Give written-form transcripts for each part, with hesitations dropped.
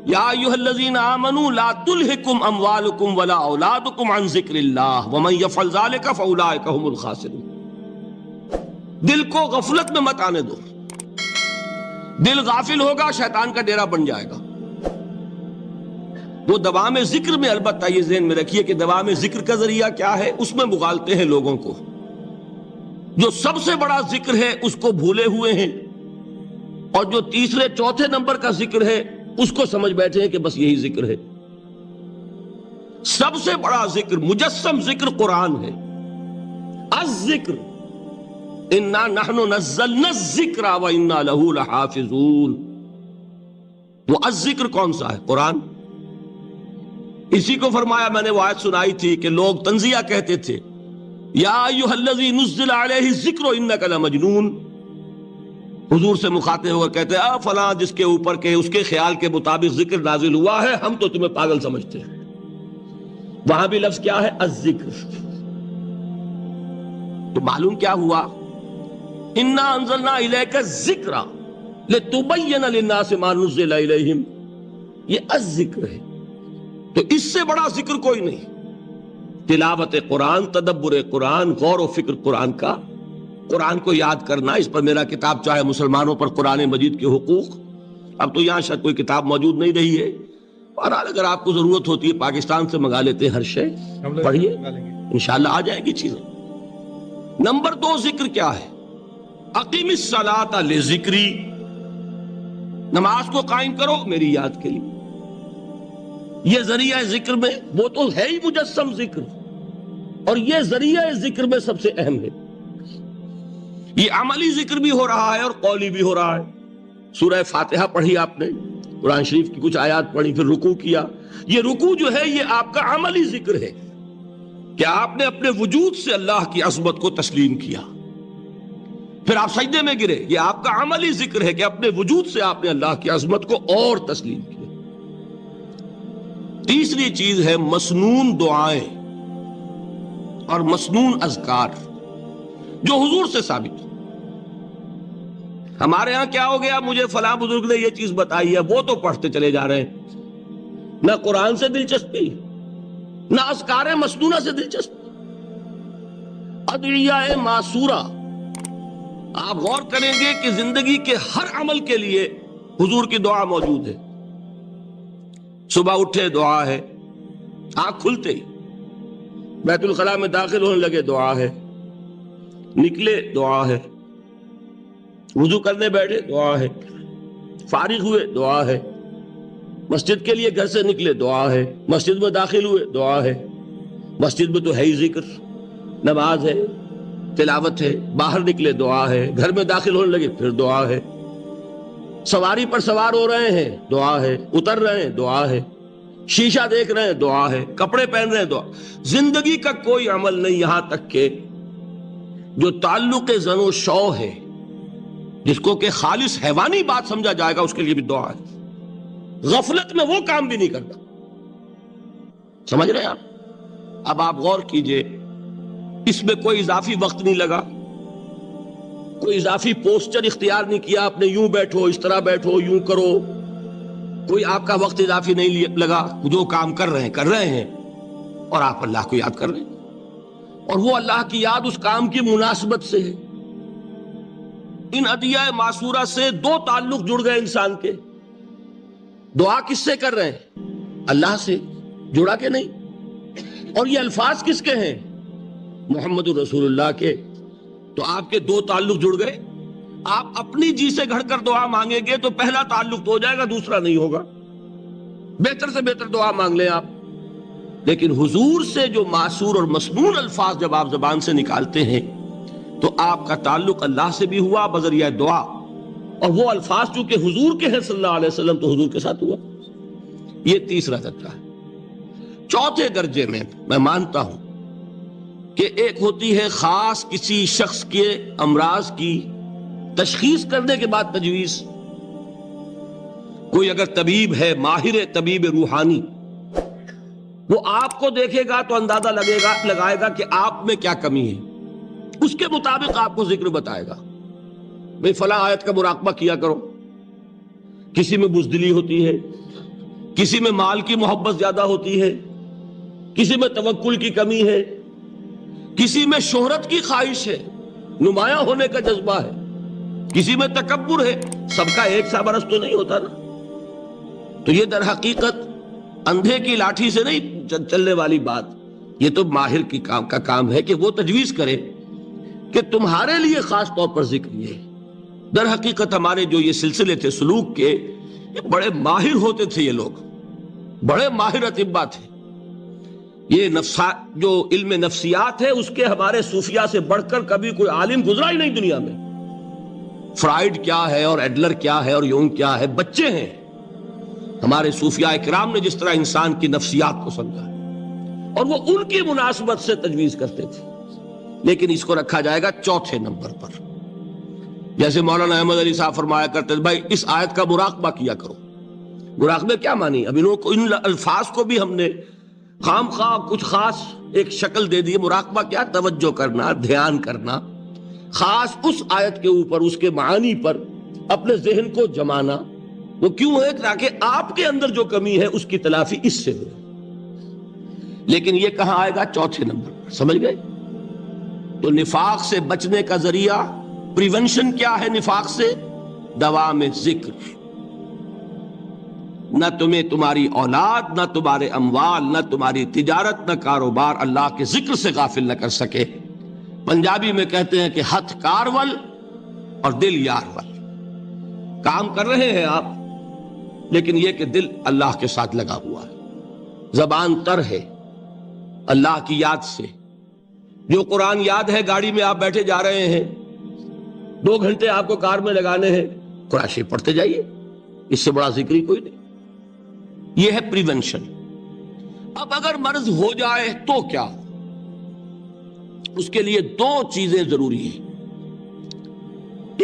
یا ایھا الذین آمنوا لا تلھکم اموالکم ولا اولادکم عن ذکر اللہ ومن یفعل ذلک فاولئک هم الخاسرون۔ دل کو غفلت میں مت آنے دو، دل غافل ہوگا شیطان کا ڈیرا بن جائے گا۔ وہ دوام ذکر میں، البتہ یہ ذہن میں رکھیے کہ دوام ذکر کا ذریعہ کیا ہے، اس میں مغالتے ہیں لوگوں کو۔ جو سب سے بڑا ذکر ہے اس کو بھولے ہوئے ہیں، اور جو تیسرے چوتھے نمبر کا ذکر ہے اس کو سمجھ بیٹھے ہیں کہ بس یہی ذکر ہے۔ سب سے بڑا ذکر، مجسم ذکر قرآن ہے۔ الذکر انا نحن نزلنا الذکر وانا له لحافظون۔ وہ الذکر کون سا ہے؟ قرآن۔ اسی کو فرمایا، میں نے وہ آیت سنائی تھی کہ لوگ تنزیہ کہتے تھے، یا ایھا الذی نزل علیہ الذکر انک لمجنون۔ حضور سے مخاطب ہو کر کہتے ہیں فلاں جس کے اوپر کے اس کے خیال کے مطابق ذکر نازل ہوا ہے، ہم تو تمہیں پاگل سمجھتے ہیں۔ وہاں بھی لفظ کیا ہے؟ الذکر۔ تو معلوم کیا ہوا؟ انا انزلنا الیک الذکر لتبین للناس ما نزل الیہم، یہ الذکر ہے۔ تو اس سے بڑا ذکر کوئی نہیں۔ تلاوت قرآن، تدبر قرآن، غور و فکر قرآن کا، قرآن کو یاد کرنا۔ اس پر میرا کتاب چاہے مسلمانوں پر قرآن مجید کے حقوق، اب تو یہاں شاید کوئی کتاب موجود نہیں رہی ہے، اور اگر آپ کو ضرورت ہوتی ہے پاکستان سے منگا لیتے ہیں، ہر شے پڑھیے، انشاءاللہ آ جائے گی چیزیں۔ نمبر 2 ذکر کیا ہے؟ اقیم الصلاۃ لذکری، نماز کو قائم کرو میری یاد کے لیے۔ یہ ذریعہ ذکر میں، وہ تو ہے ہی مجسم ذکر، اور یہ ذریعہ ذکر میں سب سے اہم ہے۔ یہ عملی ذکر بھی ہو رہا ہے اور قولی بھی ہو رہا ہے۔ سورہ فاتحہ پڑھی آپ نے، قرآن شریف کی کچھ آیات پڑھی، پھر رکوع کیا۔ یہ رکوع جو ہے یہ آپ کا عملی ذکر ہے کہ آپ نے اپنے وجود سے اللہ کی عظمت کو تسلیم کیا۔ پھر آپ سجدے میں گرے، یہ آپ کا عملی ذکر ہے کہ اپنے وجود سے آپ نے اللہ کی عظمت کو اور تسلیم کیا۔ تیسری چیز ہے مسنون دعائیں اور مسنون اذکار، جو حضور سے ثابت ہو۔ ہمارے ہاں کیا ہو گیا؟ مجھے فلاں بزرگ نے یہ چیز بتائی ہے، وہ تو پڑھتے چلے جا رہے ہیں۔ نہ قرآن سے دلچسپی، نہ اذکار مسنونہ سے دلچسپی، ادعیہ معصورہ۔ آپ غور کریں گے کہ زندگی کے ہر عمل کے لیے حضور کی دعا موجود ہے۔ صبح اٹھے دعا ہے، آنکھ کھلتے ہی بیت الخلاء میں داخل ہونے لگے دعا ہے، نکلے دعا ہے، وضو کرنے بیٹھے دعا ہے، فارغ ہوئے دعا ہے، مسجد کے لیے گھر سے نکلے دعا ہے، مسجد میں داخل ہوئے دعا ہے۔ مسجد میں تو ہے ہی ذکر، نماز ہے، تلاوت ہے، باہر نکلے دعا ہے، گھر میں داخل ہونے لگے پھر دعا ہے، سواری پر سوار ہو رہے ہیں دعا ہے، اتر رہے ہیں دعا ہے، شیشہ دیکھ رہے ہیں دعا ہے، کپڑے پہن رہے ہیں دعا۔ زندگی کا کوئی عمل نہیں یہاں تک کہ جو تعلق زن و شو ہے، جس کو کہ خالص حیوانی بات سمجھا جائے گا، اس کے لیے بھی دعا ہے۔ غفلت میں وہ کام بھی نہیں کرتا، سمجھ رہے ہیں آپ؟ اب آپ غور کیجئے، اس میں کوئی اضافی وقت نہیں لگا، کوئی اضافی پوسچر اختیار نہیں کیا آپ نے، یوں بیٹھو، اس طرح بیٹھو، یوں کرو، کوئی آپ کا وقت اضافی نہیں لگا۔ جو کام کر رہے ہیں اور آپ اللہ کو یاد کر رہے ہیں، اور وہ اللہ کی یاد اس کام کی مناسبت سے ہے۔ ان ادعیہ معصورہ سے 2 تعلق جڑ گئے انسان کے۔ دعا کس سے کر رہے ہیں؟ اللہ سے، جڑا کہ نہیں؟ اور یہ الفاظ کس کے ہیں؟ محمد رسول اللہ کے۔ تو آپ کے 2 تعلق جڑ گئے۔ آپ اپنی جی سے گھڑ کر دعا مانگیں گے تو پہلا تعلق تو ہو جائے گا، دوسرا نہیں ہوگا۔ بہتر سے بہتر دعا مانگ لیں آپ، لیکن حضور سے جو معصور اور مسنون الفاظ جب آپ زبان سے نکالتے ہیں تو آپ کا تعلق اللہ سے بھی ہوا بذریعہ دعا، اور وہ الفاظ چونکہ حضور کے ہیں صلی اللہ علیہ وسلم تو حضور کے ساتھ ہوا۔ یہ تیسرا درجہ ہے۔ چوتھے درجے میں میں مانتا ہوں کہ ایک ہوتی ہے خاص کسی شخص کے امراض کی تشخیص کرنے کے بعد تجویز۔ کوئی اگر طبیب ہے، ماہر طبیب روحانی، وہ آپ کو دیکھے گا تو اندازہ لگائے گا کہ آپ میں کیا کمی ہے، اس کے مطابق آپ کو ذکر بتائے گا۔ بھئی فلاں آیت کا مراقبہ کیا کرو۔ کسی میں بزدلی ہوتی ہے، کسی میں مال کی محبت زیادہ ہوتی ہے، کسی میں توکل کی کمی ہے، کسی میں شہرت کی خواہش ہے، نمایاں ہونے کا جذبہ ہے، کسی میں تکبر ہے. سب کا ایک سا برس تو نہیں ہوتا نا. تو یہ در حقیقت اندھے کی لاٹھی سے نہیں چلنے والی بات. یہ تو ماہر کی کا کام ہے کہ وہ تجویز کرے کہ تمہارے لیے خاص طور پر ذکر یہ ہے. در حقیقت ہمارے جو یہ سلسلے تھے سلوک کے، یہ بڑے ماہر ہوتے تھے، یہ لوگ بڑے ماہر اطباء تھے. یہ جو علم نفسیات ہے اس کے ہمارے صوفیاء سے بڑھ کر کبھی کوئی عالم گزرا ہی نہیں دنیا میں. فرائیڈ کیا ہے اور ایڈلر کیا ہے اور یونگ کیا ہے، بچے ہیں. ہمارے صوفیاء کرام نے جس طرح انسان کی نفسیات کو سمجھا اور وہ ان کی مناسبت سے تجویز کرتے تھے. لیکن اس کو رکھا جائے گا چوتھے نمبر پر. جیسے مولانا احمد علی صاحب فرمایا کرتے تھے، بھائی اس آیت کا مراقبہ کیا کرو. مراقبہ کیا مانی؟ اب ان الفاظ کو بھی ہم نے خام خواہ کچھ خاص ایک شکل دے دی. مراقبہ کیا؟ توجہ کرنا، دھیان کرنا، خاص اس آیت کے اوپر، اس کے معانی پر اپنے ذہن کو جمانا. وہ کیوں ہے؟ تاکہ آپ کے اندر جو کمی ہے اس کی تلافی اس سے ہو. لیکن یہ کہاں آئے گا؟ چوتھے نمبر پر. سمجھ گئے؟ تو نفاق سے بچنے کا ذریعہ، پریونشن کیا ہے نفاق سے؟ دوام ذکر. نہ تمہیں تمہاری اولاد، نہ تمہارے اموال، نہ تمہاری تجارت، نہ کاروبار اللہ کے ذکر سے غافل نہ کر سکے. پنجابی میں کہتے ہیں کہ ہتھ کارول اور دل یارول. کام کر رہے ہیں آپ، لیکن یہ کہ دل اللہ کے ساتھ لگا ہوا ہے، زبان تر ہے اللہ کی یاد سے. جو قرآن یاد ہے، گاڑی میں آپ بیٹھے جا رہے ہیں، 2 گھنٹے آپ کو کار میں لگانے ہیں، قرآن شریف پڑھتے جائیے. اس سے بڑا ذکر ہی کوئی نہیں. یہ ہے پریونشن. اب اگر مرض ہو جائے تو کیا؟ اس کے لیے 2 چیزیں ضروری ہیں.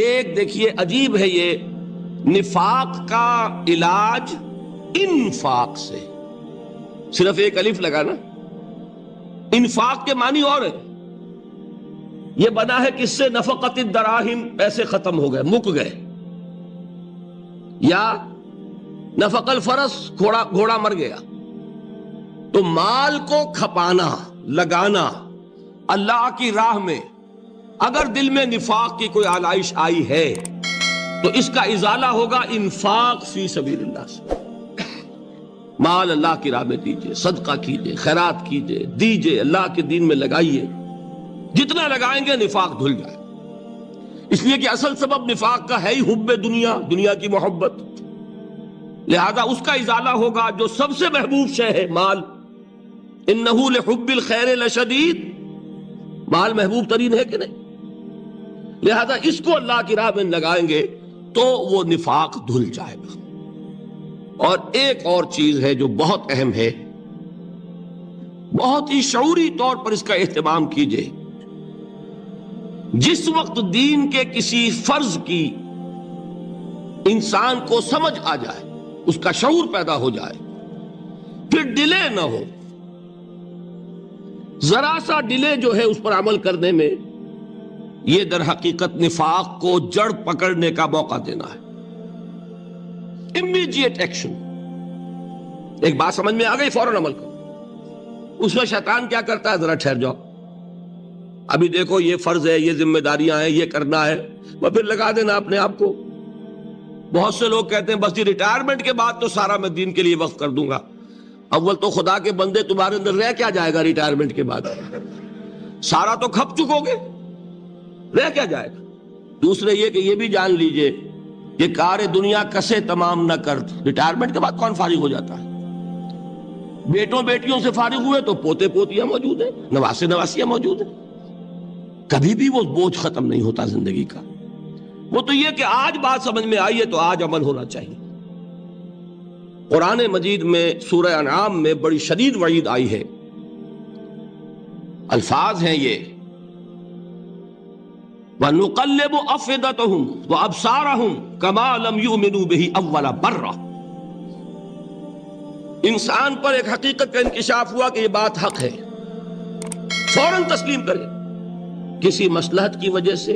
ایک دیکھیے عجیب ہے، یہ نفاق کا علاج انفاق سے. صرف ایک الف لگا نا. انفاق کے معنی اور ہے. یہ بنا ہے کس سے؟ نفقت الدراہم، پیسے ختم ہو گئے، مک گئے. یا نفق الفرس، گھوڑا مر گیا. تو مال کو کھپانا، لگانا اللہ کی راہ میں. اگر دل میں نفاق کی کوئی آلائش آئی ہے تو اس کا ازالہ ہوگا انفاق فی سبیل اللہ سے. مال اللہ کی راہ میں دیجئے، صدقہ کیجئے، خیرات کیجئے، دیجئے، اللہ کے دین میں لگائیے. جتنا لگائیں گے نفاق دھل جائے. اس لیے کہ اصل سبب نفاق کا ہے ہی حب دنیا، دنیا کی محبت. لہذا اس کا ازالہ ہوگا جو سب سے محبوب شے ہے، مال. انہ لحب الخیر لشدید. مال محبوب ترین ہے کہ نہیں؟ لہذا اس کو اللہ کی راہ میں لگائیں گے تو وہ نفاق دھل جائے گا. اور ایک اور چیز ہے جو بہت اہم ہے، بہت ہی شعوری طور پر اس کا اہتمام کیجئے. جس وقت دین کے کسی فرض کی انسان کو سمجھ آ جائے، اس کا شعور پیدا ہو جائے، پھر ڈیلے نہ ہو. ذرا سا ڈیلے جو ہے اس پر عمل کرنے میں، یہ در حقیقت نفاق کو جڑ پکڑنے کا موقع دینا ہے. Immediate action. ایک بات سمجھ میں آ گئی، فوراً عمل کرو. اس میں شیطان کیا کرتا ہے؟ ذرا ٹھہر جاؤ، ابھی دیکھو یہ فرض ہے، یہ ذمہ داریاں ہیں، یہ کرنا ہے، وہ پھر لگا دینا اپنے آپ کو. بہت سے لوگ کہتے ہیں بس یہ ریٹائرمنٹ کے بعد تو سارا میں دین کے لیے وقف کر دوں گا. اول تو خدا کے بندے تمہارے اندر رہ کیا جائے گا ریٹائرمنٹ کے بعد؟ سارا تو کھپ چکو گے، رہ کیا جائے گا؟ دوسرے یہ کہ یہ بھی جان لیجئے کہ کار دنیا کسے تمام نہ کر. ریٹائرمنٹ کے بعد کون فارغ ہو جاتا ہے؟ بیٹوں بیٹیوں سے فارغ ہوئے تو پوتے پوتیاں موجود ہیں، نواسے نواسیاں موجود ہیں. کبھی بھی وہ بوجھ ختم نہیں ہوتا زندگی کا. وہ تو یہ کہ آج بات سمجھ میں آئی ہے تو آج عمل ہونا چاہیے. قرآن مجید میں سورہ انعام میں بڑی شدید وعید آئی ہے. الفاظ ہیں یہ، وَنُقَلِّبُ أَفْئِدَتَهُمْ وَأَبْصَارَهُمْ كَمَا لَمْ يُؤْمِنُوا بِهِ أَوَّلَ مَرَّةٍ. انسان پر ایک حقیقت کا انکشاف ہوا کہ یہ بات حق ہے، فوراً تسلیم کرے. کسی مصلحت کی وجہ سے،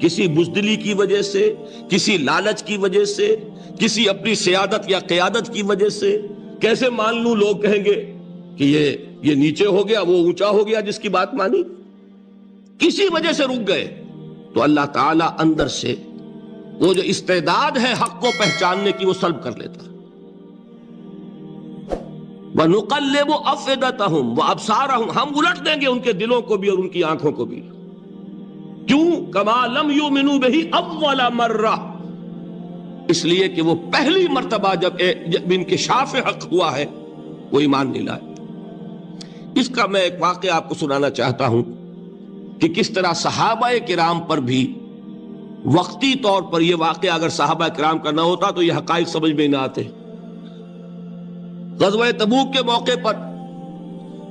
کسی بزدلی کی وجہ سے، کسی لالچ کی وجہ سے، کسی اپنی سیادت یا قیادت کی وجہ سے، کیسے مان لوں؟ لوگ کہیں گے کہ یہ نیچے ہو گیا، وہ اونچا ہو گیا جس کی بات مانی، کسی وجہ سے رک گئے، تو اللہ تعالیٰ اندر سے وہ جو استعداد ہے حق کو پہچاننے کی وہ سلب کر لیتا۔ وَنُقَلِّبُ أَفْئِدَتَهُمْ وَأَبْصَارَهُمْ، ہم الٹ دیں گے ان کے دلوں کو بھی اور ان کی آنکھوں کو بھی۔ کیوں؟ كَمَا لَمْ يُؤْمِنُوا بِهِ أَوَّلَ مَرَّةٍ، اس لیے کہ وہ پہلی مرتبہ جب انکشاف حق ہوا ہے وہ ایمان نہیں لائے۔ اس کا میں ایک واقعہ آپ کو سنانا چاہتا ہوں کہ کس طرح صحابہ کرام پر بھی وقتی طور پر یہ واقعہ اگر صحابہ کرام کا نہ ہوتا تو یہ حقائق سمجھ میں نہ آتے۔ غزوہ تبوک کے موقع پر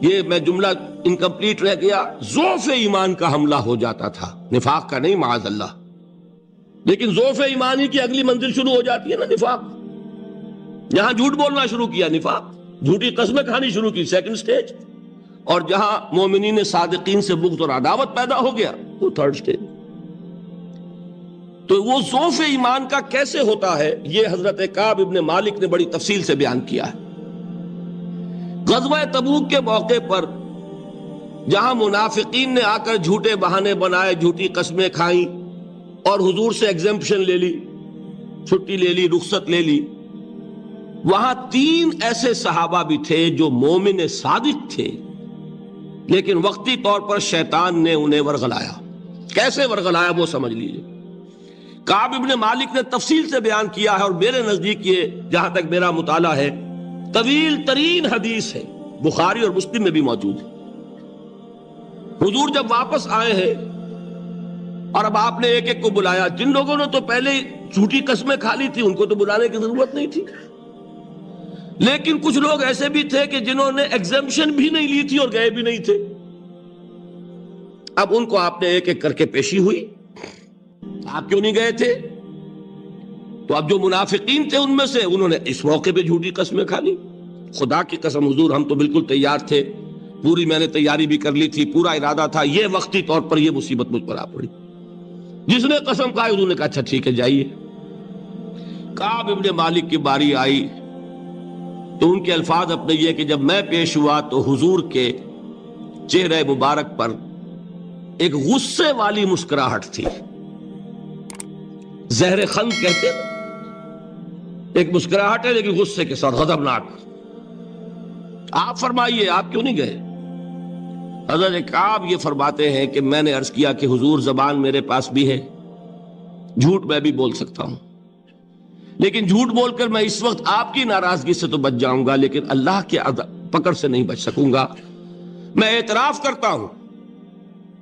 یہ میں جملہ انکمپلیٹ رہ گیا، ضعف ایمان کا حملہ ہو جاتا تھا، نفاق کا نہیں معاذ اللہ، لیکن ضعف ایمانی کی اگلی منزل شروع ہو جاتی ہے نا، نفاق۔ جہاں جھوٹ بولنا شروع کیا نفاق، جھوٹی قسمیں کھانی شروع کی سیکنڈ سٹیج، اور جہاں مومنین صادقین سے بغض اور عداوت پیدا ہو گیا وہ تھرڈ سٹیج۔ تو وہ ضعف ایمان کا کیسے ہوتا ہے یہ حضرت کعب ابن مالک نے بڑی تفصیل سے بیان کیا ہے۔ غزوہ تبوک کے موقع پر جہاں منافقین نے آ کر جھوٹے بہانے بنائے، جھوٹی قسمیں کھائیں اور حضور سے ایگزمپشن لے لی، چھٹی لے لی، رخصت لے لی، وہاں 3 ایسے صحابہ بھی تھے جو مومن صادق تھے، لیکن وقتی طور پر شیطان نے انہیں ورغلایا۔ کیسے ورغلایا وہ سمجھ لیجئے۔ کعب ابن مالک نے تفصیل سے بیان کیا ہے، اور میرے نزدیک یہ جہاں تک میرا مطالعہ ہے طویل ترین حدیث ہے، بخاری اور مسلم میں بھی موجود ہے۔ حضور جب واپس آئے ہیں اور اب آپ نے ایک ایک کو بلایا، جن لوگوں نے تو پہلے جھوٹی قسمیں کھا لی تھی ان کو تو بلانے کی ضرورت نہیں تھی، لیکن کچھ لوگ ایسے بھی تھے کہ جنہوں نے ایگزمپشن بھی نہیں لی تھی اور گئے بھی نہیں تھے۔ اب ان کو آپ نے ایک ایک کر کے پیشی ہوئی، آپ کیوں نہیں گئے تھے؟ تو اب جو منافقین تھے ان میں سے انہوں نے اس موقع پہ جھوٹی قسمیں کھا لی۔ خدا کی قسم حضور ہم تو بالکل تیار تھے، پوری میں نے تیاری بھی کر لی تھی، پورا ارادہ تھا، یہ وقتی طور پر یہ مصیبت مجھ پر آ پڑی۔ جس نے قسم کھائی انہوں نے کہا اچھا ٹھیک ہے جائیے۔ کعب ابن مالک کی باری آئی تو ان کے الفاظ اپنے یہ کہ جب میں پیش ہوا تو حضور کے چہرے مبارک پر ایک غصے والی مسکراہٹ تھی، زہر خند کہتے ہیں، ایک مسکراہٹ ہے لیکن غصے کے ساتھ، غضبناک۔ آپ فرمائیے آپ کیوں نہیں گئے؟ حضرت کعب یہ فرماتے ہیں کہ میں نے عرض کیا کہ حضور زبان میرے پاس بھی ہے، جھوٹ میں بھی بول سکتا ہوں، لیکن جھوٹ بول کر میں اس وقت آپ کی ناراضگی سے تو بچ جاؤں گا لیکن اللہ کے پکڑ سے نہیں بچ سکوں گا۔ میں اعتراف کرتا ہوں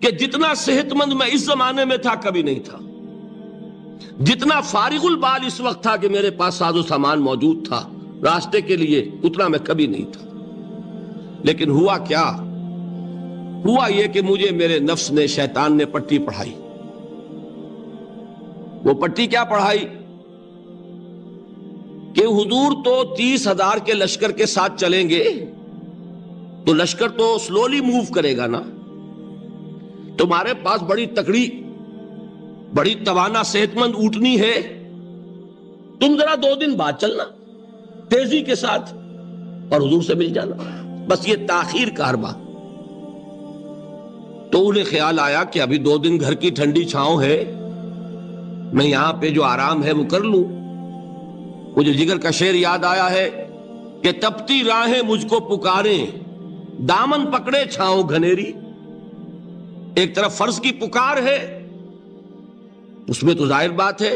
کہ جتنا صحت مند میں اس زمانے میں تھا کبھی نہیں تھا، جتنا فارغ البال اس وقت تھا کہ میرے پاس ساز و سامان موجود تھا راستے کے لیے، اتنا میں کبھی نہیں تھا۔ لیکن ہوا کیا؟ ہوا یہ کہ مجھے میرے نفس نے، شیطان نے پٹی پڑھائی۔ وہ پٹی کیا پڑھائی کہ حضور تو 30,000 کے لشکر کے ساتھ چلیں گے تو لشکر تو سلولی موو کرے گا نا، تمہارے پاس بڑی تکڑی، بڑی توانا صحت مند اونٹنی ہے، تم ذرا 2 دن بعد چلنا تیزی کے ساتھ اور حضور سے مل جانا، بس یہ تاخیر کا حربہ۔ تو انہیں خیال آیا کہ ابھی 2 دن گھر کی ٹھنڈی چھاؤں ہے، میں یہاں پہ جو آرام ہے وہ کر لوں۔ مجھے جگر کا شعر یاد آیا ہے کہ تپتی راہیں مجھ کو پکاریں، دامن پکڑے چھاؤں گھنیری۔ ایک طرف فرض کی پکار ہے، اس میں تو ظاہر بات ہے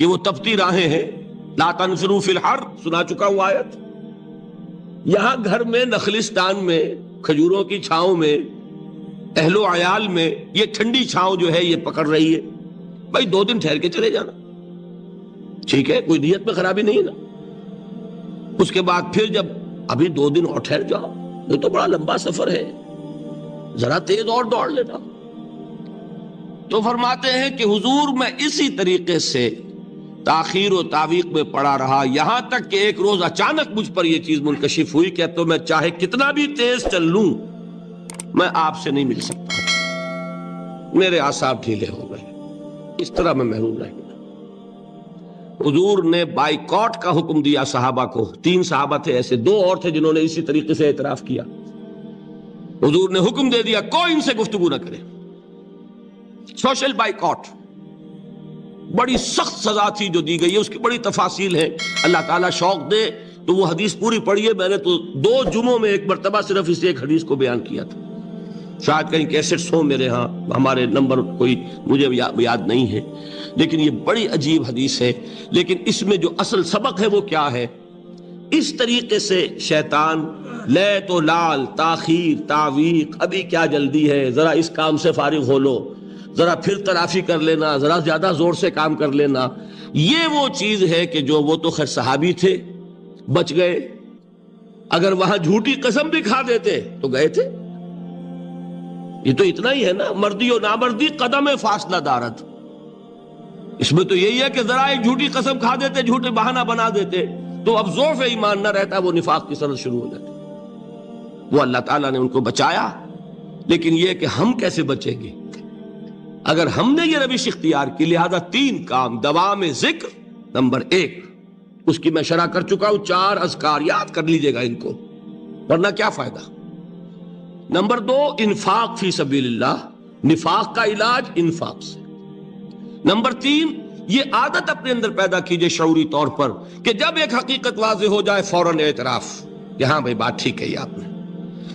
کہ وہ تپتی راہیں ہیں، لا تنفروا فی الحر سنا چکا ہوں آیت۔ یہاں گھر میں، نخلستان میں، کھجوروں کی چھاؤں میں، اہل و عیال میں یہ ٹھنڈی چھاؤں جو ہے یہ پکڑ رہی ہے، بھائی 2 دن ٹھہر کے چلے جانا، ٹھیک ہے، کوئی نیت میں خرابی نہیں ہے نا۔ اس کے بعد پھر جب ابھی 2 دن اور ٹھہر جاؤ، یہ تو بڑا لمبا سفر ہے، ذرا تیز اور دوڑ لینا۔ تو فرماتے ہیں کہ حضور میں اسی طریقے سے تاخیر و تعویق میں پڑا رہا، یہاں تک کہ ایک روز اچانک مجھ پر یہ چیز منکشف ہوئی کہ تو میں چاہے کتنا بھی تیز چل لوں میں آپ سے نہیں مل سکتا، میرے اعصاب ڈھیلے ہو گئے، اس طرح میں محروم رہ گیا۔ حضور نے بائیکاٹ کا حکم دیا صحابہ کو. 3 صحابہ تھے ایسے, 2 اور تھے جنہوں نے اسی طریقے سے اعتراف کیا. حضور نے حکم دے دیا کوئی ان سے گفتگو نہ کرے, سوشل بائیکاٹ. بڑی سخت سزا تھی جو دی گئی ہے, اس کی بڑی تفاصیل ہے. اللہ تعالیٰ شوق دے تو وہ حدیث پوری پڑھیے. میں نے تو 2 جمعوں میں ایک مرتبہ صرف اس ایک حدیث کو بیان کیا تھا. شاید کہیں کیسٹس ہوں میرے ہاں, ہمارے نمبر کوئی مجھے یاد نہیں ہے, لیکن یہ بڑی عجیب حدیث ہے. لیکن اس میں جو اصل سبق ہے وہ کیا ہے؟ اس طریقے سے شیطان لے تو لال, تاخیر, تعویق, ابھی کیا جلدی ہے, ذرا اس کام سے فارغ ہو لو, ذرا پھر تلافی کر لینا, ذرا زیادہ زور سے کام کر لینا. یہ وہ چیز ہے کہ جو وہ تو خیر صحابی تھے, بچ گئے. اگر وہاں جھوٹی قسم بھی کھا دیتے تو گئے تھے. یہ تو اتنا ہی ہے نا, مردی و نامردی قدم فاصلہ دارت. اس میں تو یہی ہے کہ ذرا ایک جھوٹی قسم کھا دیتے, جھوٹے بہانہ بنا دیتے, تو اب ضعف ایمان نہ رہتا, وہ نفاق کی سرحد شروع ہو جاتی. وہ اللہ تعالیٰ نے ان کو بچایا. لیکن یہ کہ ہم کیسے بچیں گے اگر ہم نے یہ روش اختیار کی؟ لہذا 3 کام. دوام ذکر نمبر 1, اس کی میں شرح کر چکا ہوں. 4 اذکار یاد کر لیجئے گا ان کو, ورنہ کیا فائدہ. نمبر 2, انفاق فی سبیل اللہ, نفاق کا علاج انفاق سے. نمبر 3, یہ عادت اپنے اندر پیدا کیجئے شعوری طور پر کہ جب ایک حقیقت واضح ہو جائے فوراً اعتراف کہ ہاں بھائی بات ٹھیک ہے آپ نے.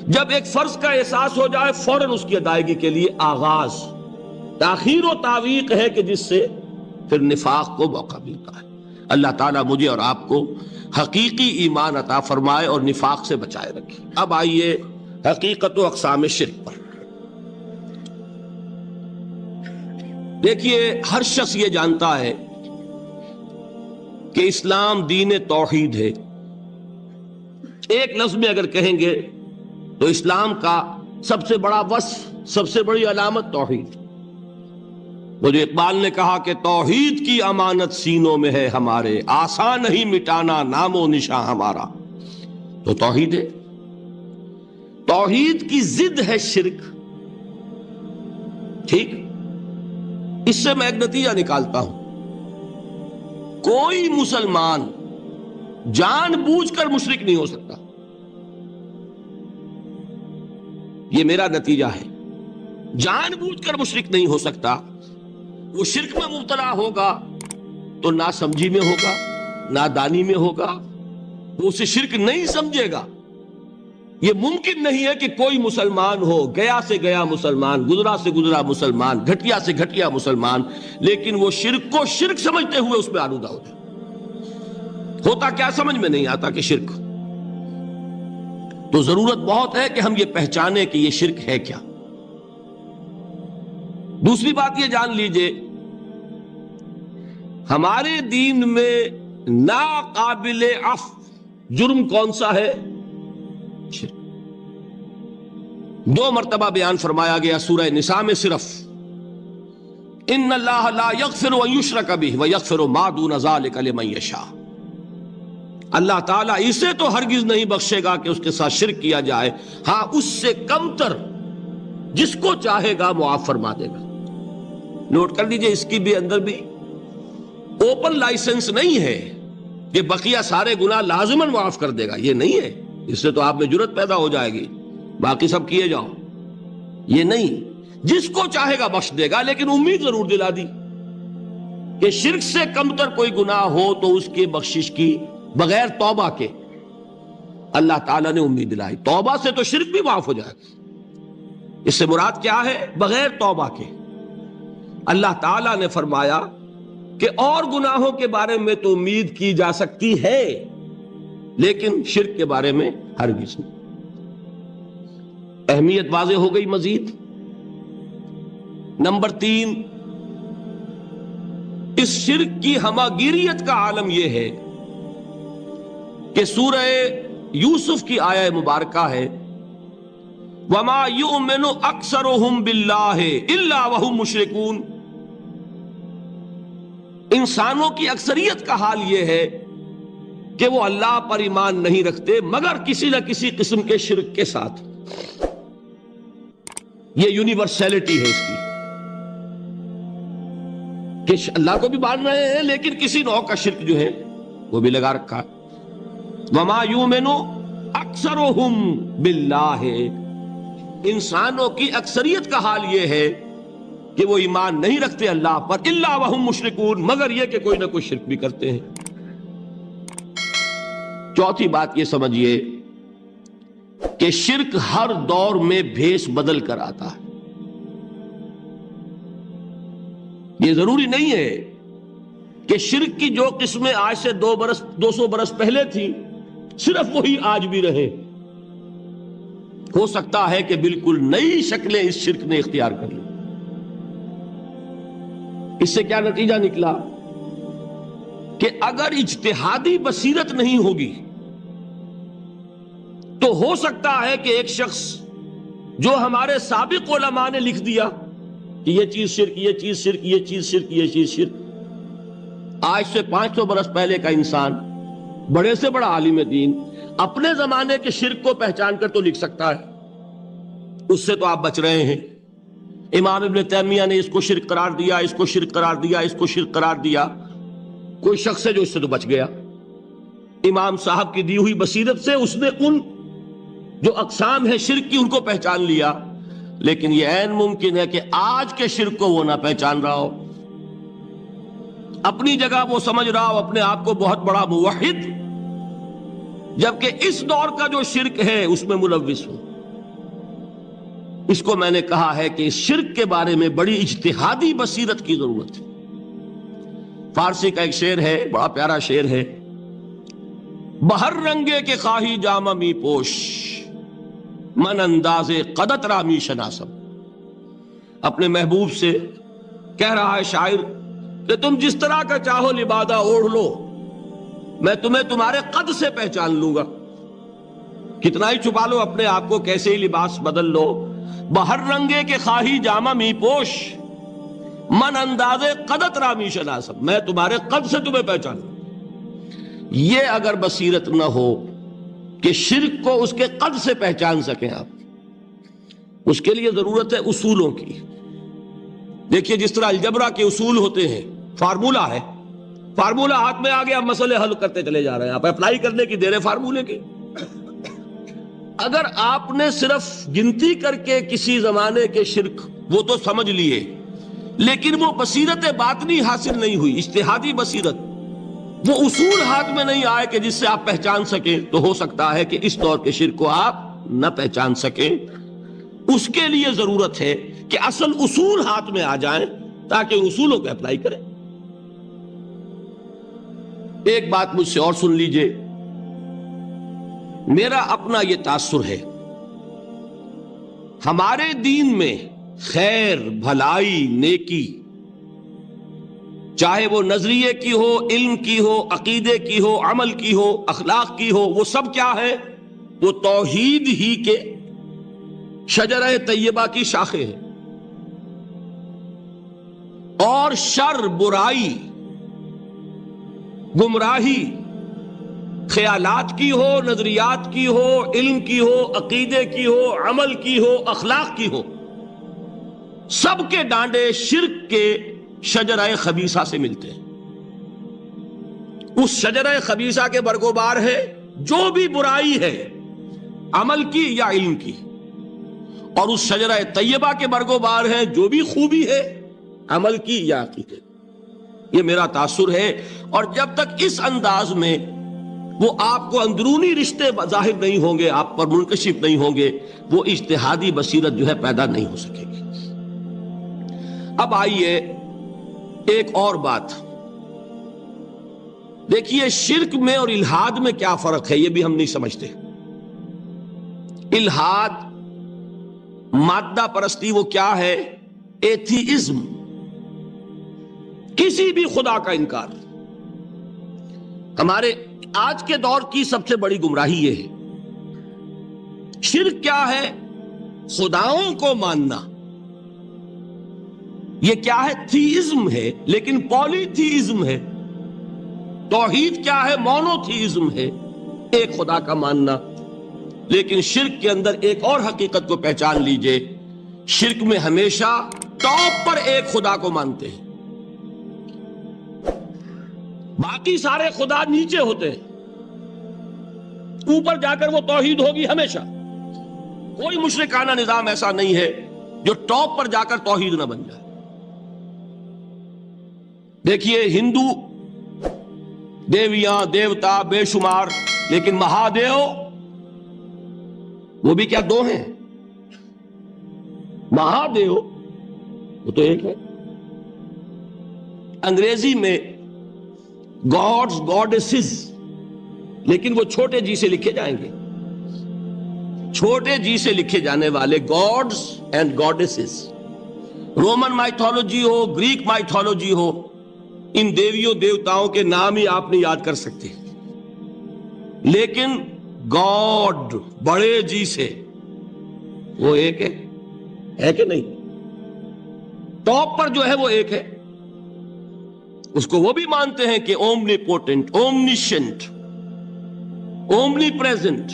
جب ایک فرض کا احساس ہو جائے فوراً اس کی ادائیگی کے لیے آغاز. تاخیر و تعویق ہے کہ جس سے پھر نفاق کو موقع ملتا ہے. اللہ تعالیٰ مجھے اور آپ کو حقیقی ایمان عطا فرمائے اور نفاق سے بچائے رکھے. اب آئیے حقیقت و اقسام شرک پر. دیکھیے, ہر شخص یہ جانتا ہے کہ اسلام دین توحید ہے. ایک لفظ میں اگر کہیں گے تو اسلام کا سب سے بڑا وصف, سب سے بڑی علامت توحید. وہ جو اقبال نے کہا کہ توحید کی امانت سینوں میں ہے ہمارے, آسان نہیں مٹانا نام و نشاں ہمارا. تو توحید ہے. توحید کی ضد ہے شرک. ٹھیک, اس سے میں ایک نتیجہ نکالتا ہوں. کوئی مسلمان جان بوجھ کر مشرک نہیں ہو سکتا. یہ میرا نتیجہ ہے. جان بوجھ کر مشرک نہیں ہو سکتا. وہ شرک میں مبتلا ہوگا تو ناسمجھی میں ہوگا, نادانی میں ہوگا, وہ اسے شرک نہیں سمجھے گا. یہ ممکن نہیں ہے کہ کوئی مسلمان ہو, گیا سے گیا مسلمان, گزرا سے گزرا مسلمان, گھٹیا سے گھٹیا مسلمان, لیکن وہ شرک کو شرک سمجھتے ہوئے اس میں آلودہ ہو جائے. ہوتا کیا سمجھ میں نہیں آتا کہ شرک. تو ضرورت بہت ہے کہ ہم یہ پہچانیں کہ یہ شرک ہے کیا. دوسری بات یہ جان لیجئے, ہمارے دین میں ناقابل عفو جرم کون سا ہے؟ شرک. 2 مرتبہ بیان فرمایا گیا سورہ نساء میں صرف, ان اللہ لا یغفر ان یشرک بہ ویغفر ما دون ذلک لمن یشاء. اللہ تعالیٰ اسے تو ہرگز نہیں بخشے گا کہ اس کے ساتھ شرک کیا جائے, ہاں اس سے کم تر جس کو چاہے گا معاف فرما دے گا. نوٹ کر لیجئے, اس کی بھی اندر بھی اوپن لائسنس نہیں ہے کہ بقیہ سارے گناہ لازماً معاف کر دے گا. یہ نہیں ہے. اس سے تو آپ میں جرت پیدا ہو جائے گی, باقی سب کیے جاؤ. یہ نہیں, جس کو چاہے گا بخش دے گا, لیکن امید ضرور دلا دی کہ شرک سے کم تر کوئی گناہ ہو تو اس کے بخشش کی بغیر توبہ کے اللہ تعالیٰ نے امید دلائی. توبہ سے تو شرک بھی معاف ہو جائے گا. اس سے مراد کیا ہے؟ بغیر توبہ کے. اللہ تعالیٰ نے فرمایا کہ اور گناہوں کے بارے میں تو امید کی جا سکتی ہے, لیکن شرک کے بارے میں ہرگز نہیں. اہمیت واضح ہو گئی. مزید نمبر 3, اس شرک کی ہماگیریت کا عالم یہ ہے کہ سورہ یوسف کی آیہ مبارکہ ہے, وَمَا يُؤْمِنُ أَكْثَرُهُمْ بِاللَّهِ إِلَّا وَهُمْ مُشْرِكُونَ. انسانوں کی اکثریت کا حال یہ ہے کہ وہ اللہ پر ایمان نہیں رکھتے مگر کسی نہ کسی قسم کے شرک کے ساتھ. یہ یونیورسلٹی ہے اس کی. کہ اللہ کو بھی مان رہے ہیں لیکن کسی نوع کا شرک جو ہے وہ بھی لگا رکھا. وما یؤمن اکثرهم باللہ، انسانوں کی اکثریت کا حال یہ ہے کہ وہ ایمان نہیں رکھتے اللہ پر، الا وہم مشرکون، مگر یہ کہ کوئی نہ کوئی شرک بھی کرتے ہیں. چوتھی بات یہ سمجھیے کہ شرک ہر دور میں بھیس بدل کر آتا ہے. یہ ضروری نہیں ہے کہ شرک کی جو قسمیں آج سے 200 برس پہلے تھیں صرف وہی آج بھی رہے. ہو سکتا ہے کہ بالکل نئی شکلیں اس شرک نے اختیار کر لی. اس سے کیا نتیجہ نکلا کہ اگر اجتہادی بصیرت نہیں ہوگی تو ہو سکتا ہے کہ ایک شخص جو ہمارے سابق علماء نے لکھ دیا کہ یہ چیز شرک، یہ چیز شرک، یہ چیز شرک، یہ چیز شرک، آج سے 500 برس پہلے کا انسان بڑے سے بڑا عالم دین اپنے زمانے کے شرک کو پہچان کر تو لکھ سکتا ہے. اس سے تو آپ بچ رہے ہیں. امام ابن تیمیہ نے اس کو شرک قرار دیا، اس کو شرک قرار دیا، اس کو شرک قرار دیا. کوئی شخص ہے جو اس سے تو بچ گیا. امام صاحب کی دی ہوئی بصیرت سے اس نے ان جو اقسام ہے شرک کی ان کو پہچان لیا. لیکن یہ عین ممکن ہے کہ آج کے شرک کو وہ نہ پہچان رہا ہو. اپنی جگہ وہ سمجھ رہا ہو اپنے آپ کو بہت بڑا موحد، جبکہ اس دور کا جو شرک ہے اس میں ملوث ہو. اس کو میں نے کہا ہے کہ اس شرک کے بارے میں بڑی اجتہادی بصیرت کی ضرورت ہے. فارسی کا ایک شعر ہے، بڑا پیارا شعر ہے، بہر رنگے کے خواہی جامہ می پوش، من انداز قدت رامی شناسم. اپنے محبوب سے کہہ رہا ہے شاعر کہ تم جس طرح کا چاہو لبادہ اوڑھ لو، میں تمہیں تمہارے قد سے پہچان لوں گا. کتنا ہی چھپا لو اپنے آپ کو، کیسے ہی لباس بدل لو، بہر رنگے کے خواہی جامہ می پوش، من انداز قدت رامی شناسم، میں تمہارے قد سے تمہیں پہچان لوں. یہ اگر بصیرت نہ ہو کہ شرک کو اس کے قد سے پہچان سکیں آپ، اس کے لیے ضرورت ہے اصولوں کی. دیکھیے جس طرح الجبرا کے اصول ہوتے ہیں، فارمولا ہے، فارمولا ہاتھ میں آ گیا، مسئلے حل کرتے چلے جا رہے ہیں، آپ اپلائی کرنے کی دیر ہے فارمولے کی. اگر آپ نے صرف گنتی کر کے کسی زمانے کے شرک وہ تو سمجھ لیے، لیکن وہ بصیرت باطنی حاصل نہیں ہوئی، اجتہادی بصیرت، وہ اصول ہاتھ میں نہیں آئے کہ جس سے آپ پہچان سکیں، تو ہو سکتا ہے کہ اس دور کے شرک کو آپ نہ پہچان سکیں. اس کے لیے ضرورت ہے کہ اصل اصول ہاتھ میں آ جائیں تاکہ اصولوں کو اپلائی کریں. ایک بات مجھ سے اور سن لیجئے، میرا اپنا یہ تاثر ہے، ہمارے دین میں خیر، بھلائی، نیکی، چاہے وہ نظریے کی ہو، علم کی ہو، عقیدے کی ہو، عمل کی ہو، اخلاق کی ہو، وہ سب کیا ہے؟ وہ توحید ہی کے شجرہ طیبہ کی شاخیں ہیں. اور شر، برائی، گمراہی، خیالات کی ہو، نظریات کی ہو، علم کی ہو، عقیدے کی ہو، عمل کی ہو، اخلاق کی ہو، سب کے ڈانڈے شرک کے شجرہ خبیثہ سے ملتے ہیں. اس شجرہ خبیثہ کے برگوبار ہے جو بھی برائی ہے، عمل کی یا علم کی، اور اس شجرہ طیبہ کے برگوبار ہے جو بھی خوبی ہے، عمل کی یا عقیدے. یہ میرا تاثر ہے. اور جب تک اس انداز میں وہ آپ کو اندرونی رشتے ظاہر نہیں ہوں گے، آپ پر منکشف نہیں ہوں گے، وہ اجتہادی بصیرت جو ہے پیدا نہیں ہو سکے گی. اب آئیے ایک اور بات دیکھیے، شرک میں اور الحاد میں کیا فرق ہے یہ بھی ہم نہیں سمجھتے. الحاد، مادہ پرستی، وہ کیا ہے؟ ایتھیزم، کسی بھی خدا کا انکار. ہمارے آج کے دور کی سب سے بڑی گمراہی یہ ہے. شرک کیا ہے؟ خداؤں کو ماننا. یہ کیا ہے؟ تھیزم ہے، لیکن پولی تھیزم ہے. توحید کیا ہے؟ مونو تھیزم ہے، ایک خدا کا ماننا. لیکن شرک کے اندر ایک اور حقیقت کو پہچان لیجئے، شرک میں ہمیشہ ٹاپ پر ایک خدا کو مانتے ہیں. باقی سارے خدا نیچے ہوتے ہیں، اوپر جا کر وہ توحید ہوگی ہمیشہ۔ کوئی مشرکانہ نظام ایسا نہیں ہے جو ٹاپ پر جا کر توحید نہ بن جائے۔ دیکھیے ہندو دیویاں دیوتا بے شمار، لیکن مہادیو وہ بھی کیا دو ہیں؟ مہادیو وہ تو ایک ہے۔ انگریزی میں گاڈز گاڈیسز، لیکن وہ چھوٹے جی سے لکھے جائیں گے، چھوٹے جی سے لکھے جانے والے gods and goddesses. Roman mythology ہو، گریک مائتھولوجی ہو، ان دیویوں دیوتاؤں کے نام ہی آپ نہیں یاد کر سکتے، لیکن گاڈ بڑے جی سے وہ ایک ہے کہ نہیں؟ ٹاپ پر جو ہے وہ ایک ہے، اس کو وہ بھی مانتے ہیں کہ اومنی پوٹنٹ، اومنیشنٹ، اومنی پریزنٹ،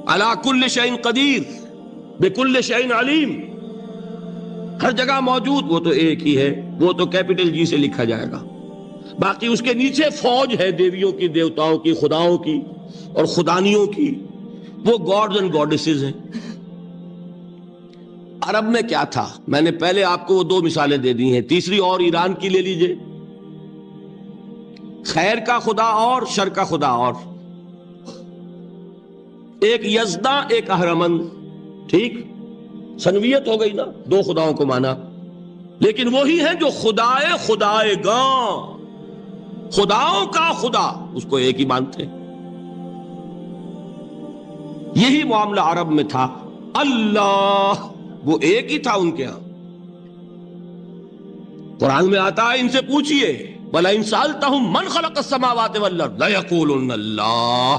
علی کل شیء قدیر، بکل شیء علیم، ہر جگہ موجود، وہ تو ایک ہی ہے، وہ تو کیپٹل جی سے لکھا جائے گا۔ باقی اس کے نیچے فوج ہے دیویوں کی، دیوتاؤں کی، خداؤں کی اور خدانیوں کی، وہ گاڈز اینڈ گاڈیسز ہیں۔ عرب میں کیا تھا؟ میں نے پہلے آپ کو وہ دو مثالیں دے دی ہیں، تیسری اور ایران کی لے لیجئے۔ خیر کا خدا اور شر کا خدا اور، ایک یزداں ایک اہرمن، ٹھیک، سنویت ہو گئی نا، دو خداؤں کو مانا، لیکن وہی ہے جو خدائے خدائے گاں، خداؤں کا خدا، اس کو ایک ہی مانتے ہیں۔ یہی معاملہ عرب میں تھا، اللہ وہ ایک ہی تھا ان کے ہاں۔ قرآن میں آتا ہے ان سے پوچھئے وَلَئِن سَأَلْتَهُم مَّنْ خَلَقَ السَّمَاوَاتِ وَالْأَرْضَ لَيَقُولُنَّ اللَّهُ،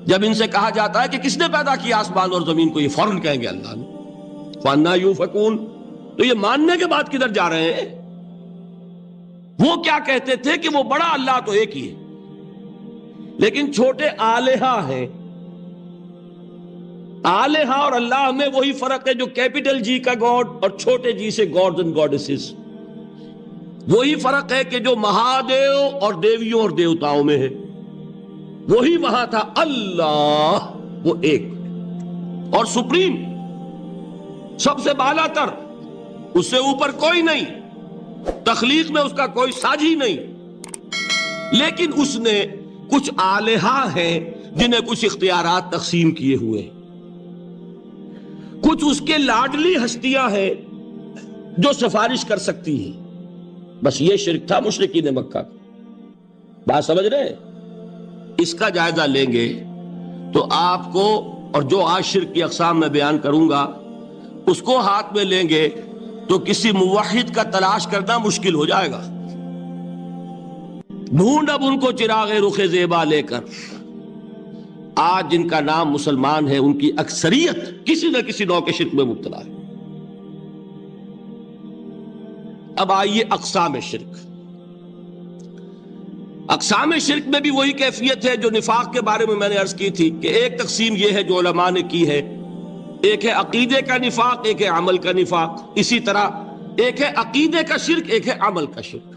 جب ان سے کہا جاتا ہے کہ کس نے پیدا کیا آسمان اور زمین کو، یہ فوراً کہیں گے اللہ نے۔ فَأَنَّىٰ يُؤْفَكُونَ، تو یہ ماننے کے بعد کدھر جا رہے ہیں؟ وہ کیا کہتے تھے کہ وہ بڑا اللہ تو ایک ہی ہے، لیکن چھوٹے آلہہ ہیں۔ آلہہ اور اللہ میں وہی فرق ہے جو کیپٹل جی کا گاڈ اور چھوٹے جی سے گاڈز اینڈ گاڈیسز، وہی فرق ہے کہ جو مہادیو اور دیویوں اور دیوتاؤں میں ہے، وہی وہاں تھا۔ اللہ وہ ایک اور سپریم، سب سے بالا تر، اس سے اوپر کوئی نہیں، تخلیق میں اس کا کوئی ساجی نہیں، لیکن اس نے کچھ آلہہ ہیں جنہیں کچھ اختیارات تقسیم کیے ہوئے، کچھ اس کے لاڈلی ہستیاں ہیں جو سفارش کر سکتی ہیں۔ بس یہ شرک تھا مشرکین مکہ کا۔ بات سمجھ رہے ہیں؟ اس کا جائزہ لیں گے تو آپ کو، اور جو آج شرک کی اقسام میں بیان کروں گا اس کو ہاتھ میں لیں گے تو کسی موحد کا تلاش کرنا مشکل ہو جائے گا۔ ڈھونڈ اب ان کو چراغ رخ زیبا لے کر، آج جن کا نام مسلمان ہے ان کی اکثریت کسی نہ کسی نوع کے شرک میں مبتلا ہے۔ اب آئیے اقسام شرک۔ اقسام شرک میں بھی وہی کیفیت ہے جو نفاق کے بارے میں نے عرض کی تھی کہ ایک تقسیم یہ ہے جو علماء نے کی ہے، ایک ہے عقیدے کا نفاق، ایک ہے عمل کا نفاق۔ اسی طرح ایک ہے عقیدے کا شرک، ایک ہے عمل کا شرک۔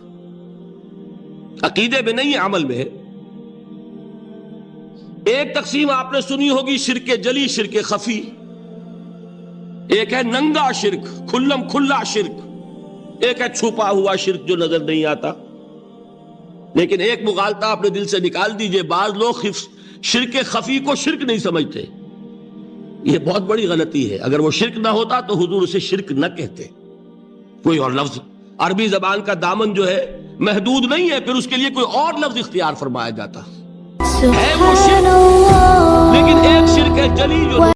عقیدے میں نہیں ہے، عمل میں ہے۔ ایک تقسیم آپ نے سنی ہوگی شرک جلی، شرک خفی۔ ایک ہے ننگا شرک، کھلم کھلا شرک۔ ایک ہے چھپا ہوا شرک جو نظر نہیں آتا۔ لیکن ایک مغالطہ اپنے دل سے نکال دیجئے، بعض لوگ شرک خفی کو شرک نہیں سمجھتے، یہ بہت بڑی غلطی ہے۔ اگر وہ شرک نہ ہوتا تو حضور اسے شرک نہ کہتے، کوئی اور لفظ، عربی زبان کا دامن جو ہے محدود نہیں ہے، پھر اس کے لیے کوئی اور لفظ اختیار فرمایا جاتا ہے وہ شرک۔ لیکن ایک شرک ہے جلی جو